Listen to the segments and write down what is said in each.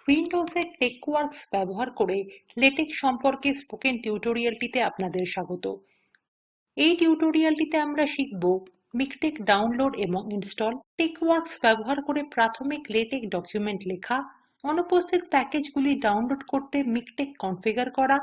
উইন্ডোজে টেক্সওয়ার্কস ব্যবহার করে লেটেক্স সম্পর্কে স্পোকেন টিউটোরিয়ালটিতে আপনাদের স্বাগত। এই টিউটোরিয়ালটিতে আমরা শিখব মিকটেক ডাউনলোড এবং ইনস্টল, টেক্সওয়ার্কস ব্যবহার করে প্রাথমিক লেটেক্স ডকুমেন্ট লেখা, অনুপস্থিত প্যাকেজগুলি ডাউনলোড করতে মিকটেক কনফিগার করা।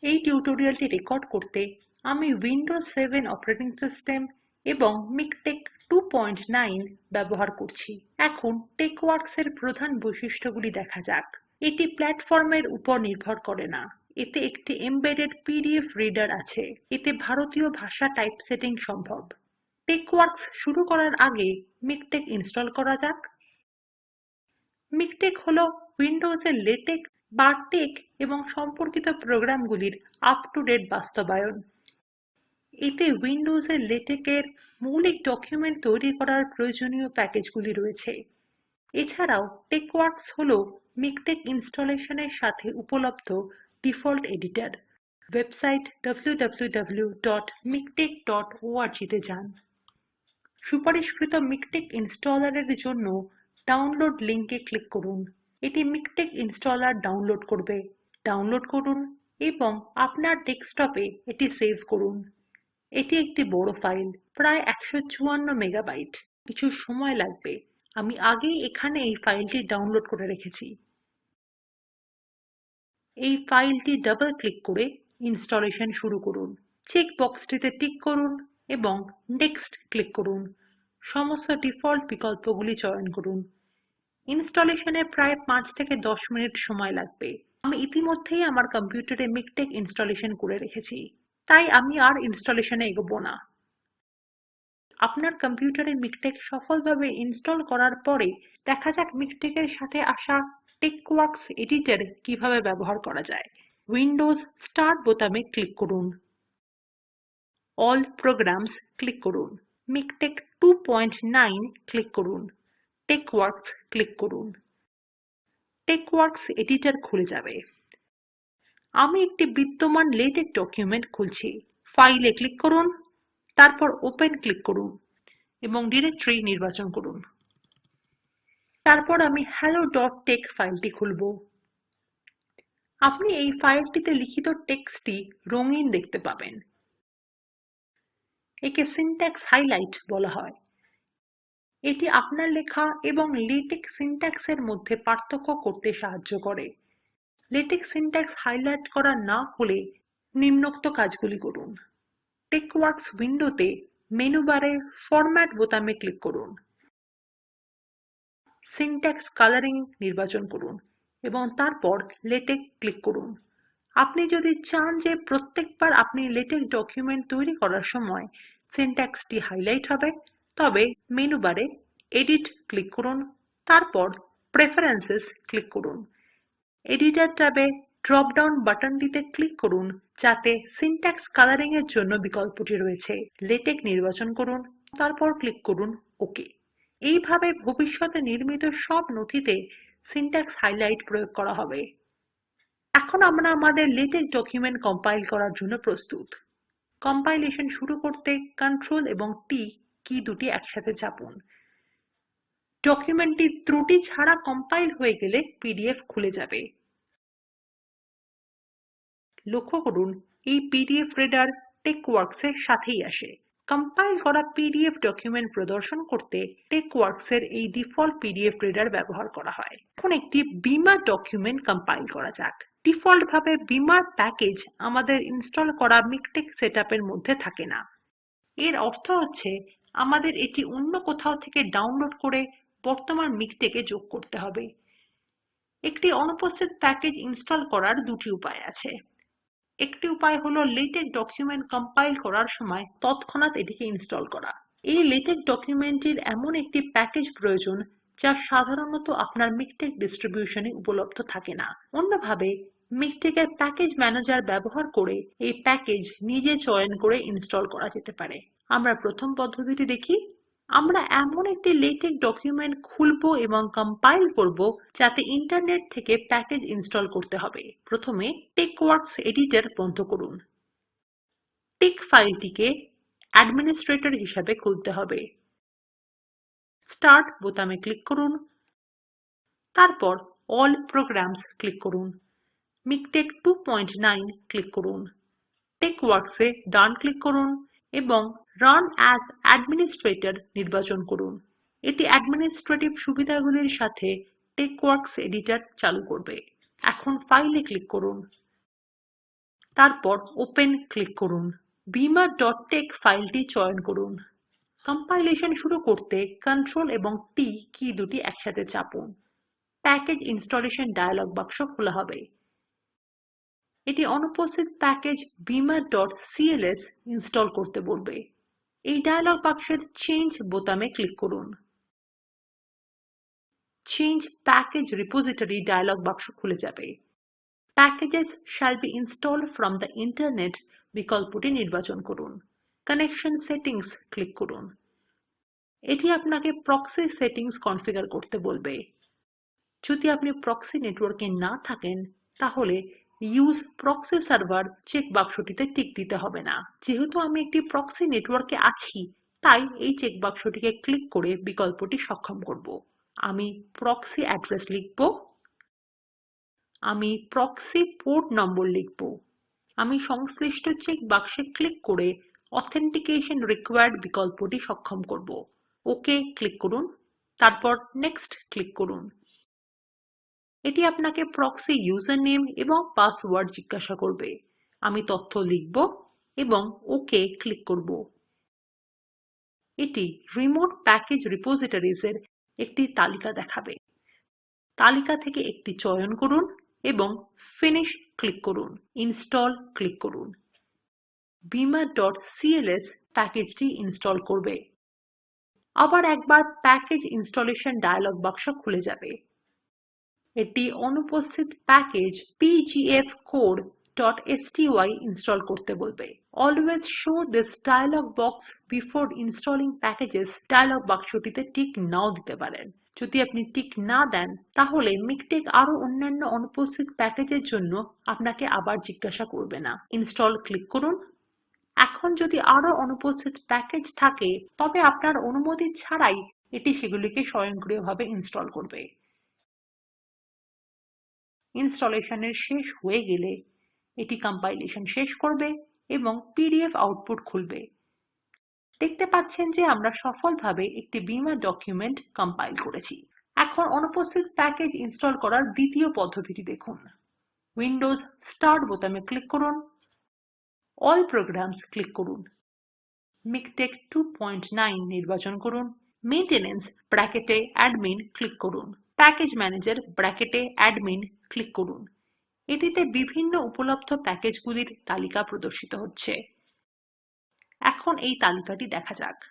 এই টিউটোরিয়ালটি রেকর্ড করতে আমি উইন্ডোজ 7 অপারেটিং সিস্টেম এবং মিকটেক 2.9 ব্যবহার করছি। এখন টেক্সওয়ার্কস এর প্রধান বৈশিষ্ট্যগুলি দেখা যাক। এটি প্ল্যাটফর্মের উপর নির্ভর করে না। এতে একটি এমবেডেড পিডিএফ রিডার আছে। এতে ভারতীয় ভাষা টাইপসেটিং সম্ভব। টেক্সওয়ার্কস শুরু করার আগে মিকটেক ইনস্টল করা যাক। মিকটেক হল উইন্ডোজের লেটেক্স, বারটেক এবং সম্পর্কিত প্রোগ্রামগুলির আপ-টু-ডেট বাস্তবায়ন। এতে উইন্ডোজের লেটেক্সের মৌলিক ডকুমেন্ট তৈরি করার প্রয়োজনীয় প্যাকেজগুলি রয়েছে। এছাড়াও টেক্সওয়ার্কস হল মিকটেক ইনস্টলেশনের সাথে উপলব্ধ ডিফল্ট এডিটর। ওয়েবসাইট www.miktex.org তে যান। সুপারিশকৃত মিকটেক ইনস্টলারের জন্য ডাউনলোড লিংকে ক্লিক করুন। এটি মিকটেক ইনস্টলার ডাউনলোড করবে। ডাউনলোড করুন এবং আপনার ডেস্কটপে এটি সেভ করুন। এটি একটি বড় ফাইল, প্রায় 154 মেগাবাইট। কিছু সময় লাগবে। আমি আগেই এখানে এই ফাইলটি ডাউনলোড করে রেখেছি। এই ফাইলটি ডাবল ক্লিক করে ইনস্টলেশন শুরু করুন। চেক বক্সটিতে টিক করুন এবং নেক্সট ক্লিক করুন। সমস্ত ডিফল্ট বিকল্পগুলি চয়ন করুন। ইনস্টলেশনে প্রায় 5 থেকে 10 মিনিট সময় লাগবে। আমি ইতিমধ্যেই আমার কম্পিউটারে মিকটেক ইনস্টলেশন করে রেখেছি, তাই আমি আর ইনস্টলেশনে এগোবো না। আপনার কম্পিউটারে মিকটেক সফলভাবে ইনস্টল করার পরে দেখা যাক মিকটেকের সাথে আসা টেক্সওয়ার্কস এডিটর কিভাবে ব্যবহার করা যায়। উইন্ডোজ স্টার্ট বোতামে ক্লিক করুন। অল প্রোগ্রামস ক্লিক করুন। মিকটেক 2.9 ক্লিক করুন। টেক্সওয়ার্কস ক্লিক করুন। টেক্সওয়ার্কস এডিটর খুলে যাবে। আমি একটি বিদ্যমান লেটেক্স ডকুমেন্ট খুলছি। ফাইলে ক্লিক করুন, তারপর ওপেন ক্লিক করুন এবং ডিরেক্টরি নির্বাচন করুন। তারপর আমি hello.tex ফাইলটি খুলব। আপনি এই ফাইলটিতে লিখিত টেক্সটটি রঙিন দেখতে পাবেন। একে সিনট্যাক্স হাইলাইট বলা হয়। এটি আপনার লেখা এবং লেটেক্স সিনট্যাক্সের মধ্যে পার্থক্য করতে সাহায্য করে। লেটেক্স সিনট্যাক্স হাইলাইট করা না হলে নিম্নোক্ত কাজগুলি করুন। টেক্সওয়ার্কস উইন্ডোতে মেনু বারে ফরম্যাট বোতামে ক্লিক করুন। সিনট্যাক্স কালারিং নির্বাচন করুন এবং তারপর লেটেক্স ক্লিক করুন। আপনি যদি চান যে প্রত্যেকবার আপনি লেটেক্স ডকুমেন্ট তৈরি করার সময় সিনট্যাক্সটি হাইলাইট হবে, তবে মেনু বারে এডিট ক্লিক করুন, তারপর প্রেফারেন্সেস ক্লিক করুন। এডিটর ট্যাবে ড্রপ ডাউন বাটনটিতে ক্লিক করুন, যাতে সিনট্যাক্স কালারিং এর জন্য বিকল্পটি রয়েছে। লেটেক্স নির্বাচন করুন, তারপর ক্লিক করুন ওকে। এইভাবে ভবিষ্যতে নির্মিত সব নথিতে সিনট্যাক্স হাইলাইট প্রয়োগ করা হবে। এখন আমরা আমাদের লেটেক্স ডকুমেন্ট কম্পাইল করার জন্য প্রস্তুত। কম্পাইলেশন শুরু করতে Ctrl এবং T কী দুটি একসাথে চাপুন। ডকুমেন্টটি ত্রুটি ছাড়া কম্পাইল হয়ে গেলে পিডিএফ খুলে যাবে। লক্ষ্য করুন, এই পিডিএফ রিডার টেক্সওয়ার্কস এর সাথেই আসে। কম্পাইল করা পিডিএফ ডকুমেন্ট প্রদর্শন করতে টেক্সওয়ার্কস এর এই ডিফল্ট পিডিএফ রিডার ব্যবহার করা হয়। এখন একটি বিমার ডকুমেন্ট কম্পাইল করা যাক। ডিফল্টভাবে বিমার প্যাকেজ আমাদের ইনস্টল করা মিকটেক সেটআপের মধ্যে থাকে না। এর অর্থ হচ্ছে আমাদের এটি অন্য কোথাও থেকে ডাউনলোড করে বর্তমান মিকটেকে যোগ করতে হবে। একটি অনুপস্থিত প্যাকেজ ইনস্টল করার দুটি উপায় আছে। একটি উপায় হলো লেটেক্স ডকুমেন্ট কম্পাইল করার সময় তৎক্ষণাৎ এটিকে ইনস্টল করা। এই লেটেক্স ডকুমেন্টের এমন একটি প্যাকেজ প্রয়োজন যা সাধারণত আপনার মিকটেক ডিস্ট্রিবিউশনে উপলব্ধ থাকে না। অন্যভাবে মিকটেকের প্যাকেজ ম্যানেজার ব্যবহার করে এই প্যাকেজ নিজে চয়ন করে ইনস্টল করা যেতে পারে। আমরা প্রথম পদ্ধতিটি দেখি। আমরা এমন একটি লেটেক্স ডকুমেন্ট খুলব এবং কম্পাইল করব যাতে ইন্টারনেট থেকে প্যাকেজ ইনস্টল করতে হবে। প্রথমে টেক্সওয়ার্কস এডিটর বন্ধ করুন। টেক্স ফাইলটিকে অ্যাডমিনিস্ট্রেটর হিসাবে খুলতে হবে। স্টার্ট বোতামে ক্লিক করুন, তারপর অল প্রোগ্রামস ক্লিক করুন। মিকটেক 2.9 ক্লিক করুন। টেক্সওয়ার্কস এ ডান ক্লিক করুন এবং রান অ্যাজ অ্যাডমিনিস্ট্রেটর নির্বাচন করুন। এটি অ্যাডমিনিস্ট্রেটিভ সুবিধাগুলির সাথে টেক্সওয়ার্কস এডিটর চালু করবে। এখন ফাইলে ক্লিক করুন। তারপর ওপেন ক্লিক করুন। beamer.tex ফাইলটি চয়ন করুন। কম্পাইলেশন শুরু করতে Ctrl এবং T কী দুটি একসাথে চাপুন। প্যাকেজ ইনস্টলেশন ডায়লগ বাক্স খোলা হবে। এটি অনুপস্থিত প্যাকেজ beamer.cls ইনস্টল করতে বলবে। এই ডায়লগ বাক্সের চেঞ্জ বোতামে ক্লিক করুন। চেঞ্জ প্যাকেজ রিপোজিটরি ডায়লগ বাক্স খুলে যাবে। Packages shall be installed from the internet বিকল্পটি নির্বাচন করুন। কানেকশন সেটিংস ক্লিক করুন। এটি আপনাকে প্রক্সি সেটিংস কনফিগার করতে বলবে। যদি আপনি প্রক্সি নেটওয়ার্কে না থাকেন তাহলে ইউজ প্রক্সি সার্ভার চেক বাক্সটিতে টিক দিতে হবে না। যেহেতু আমি একটি প্রক্সি নেটওয়ার্কে আছি তাই এই চেক বাক্সটিকে ক্লিক করে বিকল্পটি সক্ষম করব। আমি প্রক্সি অ্যাড্রেস লিখব। আমি প্রক্সি পোর্ট নম্বর লিখব। আমি সংশ্লিষ্ট চেক বাক্সে ক্লিক করে অথেন্টিকেশন রিকোয়ার্ড বিকল্পটি সক্ষম করব। ওকে ক্লিক করুন। তারপর নেক্সট ক্লিক করুন। এটি আপনাকে প্রক্সি ইউজার নেম এবং পাসওয়ার্ড জিজ্ঞাসা করবে। আমি তথ্য লিখব এবং ওকে ক্লিক করব। এটি রিমোট প্যাকেজ রিপোজিটরিজ এর একটি তালিকা দেখাবে। তালিকা থেকে একটি চয়ন করুন এবং ফিনিশ ক্লিক করুন। ইনস্টল ক্লিক করুন। beamer.cls প্যাকেজটি ইনস্টল করবে। আবার একবার প্যাকেজ ইনস্টলেশন ডায়লগ বাক্স খুলে যাবে। এটি অনুপস্থিত প্যাকেজ pgfcore.sty ইনস্টল করতে বলবে। Always show this dialog box before installing packages dialog বাক্সটিতে টিক নাও দিতে পারেন। যদি আপনি টিক না দেন তাহলে মিকটেক আরো অন্যান্য অনুপস্থিত প্যাকেজের জন্য আপনাকে আবার জিজ্ঞাসা করবে না। ইনস্টল ক্লিক করুন। এখন যদি আরো অনুপস্থিত প্যাকেজ থাকে তবে আপনার অনুমতি ছাড়াই এটি সেগুলিকে স্বয়ংক্রিয়ভাবে ইনস্টল করবে। ইনস্টলেশনের শেষ হয়ে গেলে এটি কম্পাইলেশন শেষ করবে এবং পিডিএফ আউটপুট খুলবে। দেখতে পাচ্ছেন যে আমরা সফলভাবে একটি বিমার ডকুমেন্ট কম্পাইল করেছি। এখন অনুপস্থিত প্যাকেজ ইনস্টল করার দ্বিতীয় পদ্ধতিটি দেখুন। উইন্ডোজ স্টার্ট বোতামে ক্লিক করুন। অল প্রোগ্রামস ক্লিক করুন। মিকটেক 2.9 নির্বাচন করুন। মেইনটেনেন্স ব্র্যাকেটে অ্যাডমিন ক্লিক করুন। প্যাকেজ ম্যানেজার ব্র্যাকেটে অ্যাডমিন ক্লিক করুন। এটিতে বিভিন্ন উপলব্ধ প্যাকেজগুলির তালিকা প্রদর্শিত হচ্ছে। এখন এই তালিকাটি দেখা যাক।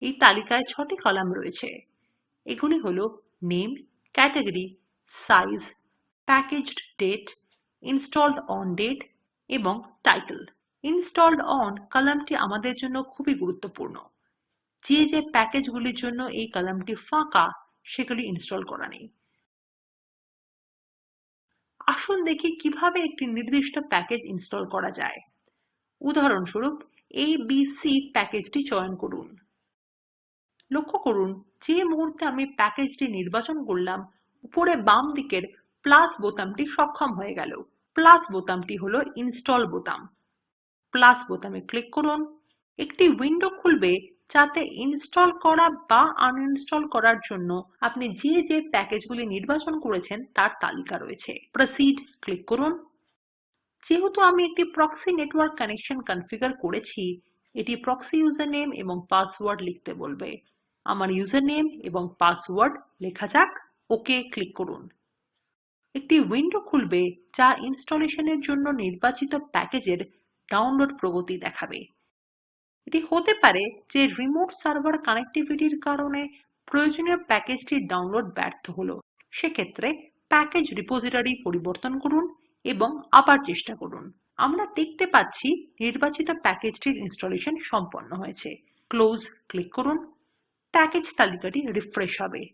এই তালিকায় 6টি কলাম রয়েছে। এগুলি হল name, category, size, packaged date, installed on date এবং টাইটেল। ইনস্টলড অন কলামটি আমাদের জন্য খুবই গুরুত্বপূর্ণ। যে প্যাকেজগুলির জন্য এই কলামটি ফাঁকা সেগুলি ইনস্টল করা নেই। আসুন দেখি কিভাবে একটি নির্দিষ্ট প্যাকেজ ইনস্টল করা যায়। উদাহরণস্বরূপ ABC প্যাকেজটি চয়ন করুন। লক্ষ্য করুন যে মুহূর্তে আমি প্যাকেজটি নির্বাচন করলাম উপরে বাম দিকের প্লাস বোতামটি সক্ষম হয়ে গেল। প্লাস বোতামটি হল ইনস্টল বোতাম। প্লাস বোতামে ক্লিক করুন। একটি উইন্ডো খুলবে যাতে ইনস্টল করা বা আনইনস্টল করার জন্য আপনি যে প্যাকেজগুলি নির্বাচন করেছেন তার তালিকা রয়েছে। প্রসিড ক্লিক করুন। যেহেতু আমি একটি প্রক্সি নেটওয়ার্ক কানেকশন কনফিগার করেছি এটি প্রক্সি ইউজারনেম এবং পাসওয়ার্ড লিখতে বলবে। আমার ইউজারনেম এবং পাসওয়ার্ড লেখা যাক। ওকে ক্লিক করুন। একটি উইন্ডো খুলবে যা ইনস্টলেশনের জন্য নির্বাচিত প্যাকেজের ডাউনলোড প্রগতি দেখাবে। এটি হতে পারে যে রিমোট সার্ভার কানেক্টিভিটির কারণে প্রয়োজনীয় প্যাকেজটির ডাউনলোড ব্যর্থ হলো। সেক্ষেত্রে প্যাকেজ রিপোজিটরি পরিবর্তন করুন এবং আবার চেষ্টা করুন। আমরা দেখতে পাচ্ছি নির্বাচিত প্যাকেজটির ইনস্টলেশন সম্পন্ন হয়েছে। ক্লোজ ক্লিক করুন। প্যাকেজ তালিকাটি রিফ্রেশ হবে।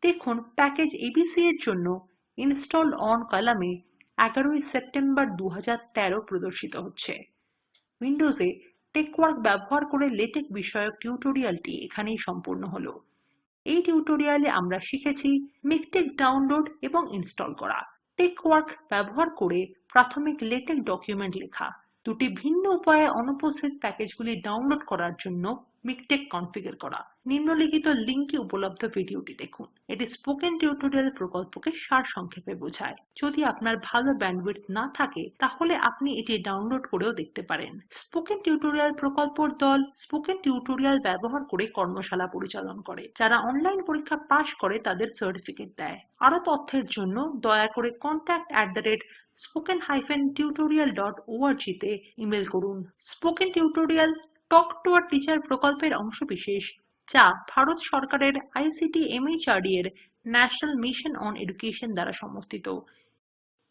দেখুন প্যাকেজ ABC এর জন্য ইনস্টল অন কলামে 11 সেপ্টেম্বর 2013 প্রদর্শিত হচ্ছে। উইন্ডোজে টেক্সওয়ার্কস ব্যবহার করে লেটেক বিষয়ক টিউটোরিয়ালটি এখানেই সম্পূর্ণ হলো। এই টিউটোরিয়ালে আমরা শিখেছি মিকটেক ডাউনলোড এবং ইনস্টল করা, টেকওয়ার্ক ব্যবহার করে প্রাথমিক লেটেক ডকুমেন্ট লেখা, দুটি ভিন্ন উপায়ে অনুপস্থিত প্যাকেজগুলি ডাউনলোড করার জন্য মিকটেক কনফিগার করা। নিম্নলিখিত লিঙ্কে উপলব্ধ ভিডিওটি দেখুন। এটি স্পোকেন টিউটোরিয়াল প্রকল্পকে সারসংক্ষেপে বোঝায়। যদি আপনার ভালো ব্যান্ডউইডথ না থাকে তাহলে আপনি এটি ডাউনলোড করেও দেখতে পারেন। স্পোকেন টিউটোরিয়াল প্রকল্পর দল স্পোকেন টিউটোরিয়াল ব্যবহার করে কর্মশালা পরিচালন করে। যারা অনলাইন পরীক্ষা পাশ করে তাদের সার্টিফিকেট দেয়। আরো তথ্যের জন্য দয়া করে contact@spoken-tutorial.org তে ইমেল করুন। Spoken tutorial talk to a teacher প্রকল্পের অংশবিশেষ, যা ভারত সরকারের আইসিটি এমএচআরডি এর ন্যাশনাল মিশন অন এডুকেশন দ্বারা সমর্থিত।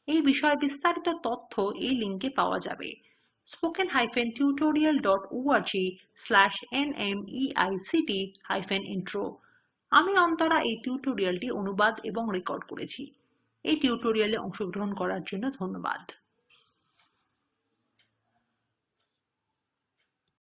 এই বিষয়ে বিস্তারিত তথ্য এই লিঙ্কে পাওয়া যাবে spoken-tutorial.org/nmeict-intro। আমি অন্তরা এই টিউটোরিয়ালটি অনুবাদ এবং রেকর্ড করেছি। এই টিউটোরিয়ালে অংশগ্রহণ করার জন্য ধন্যবাদ।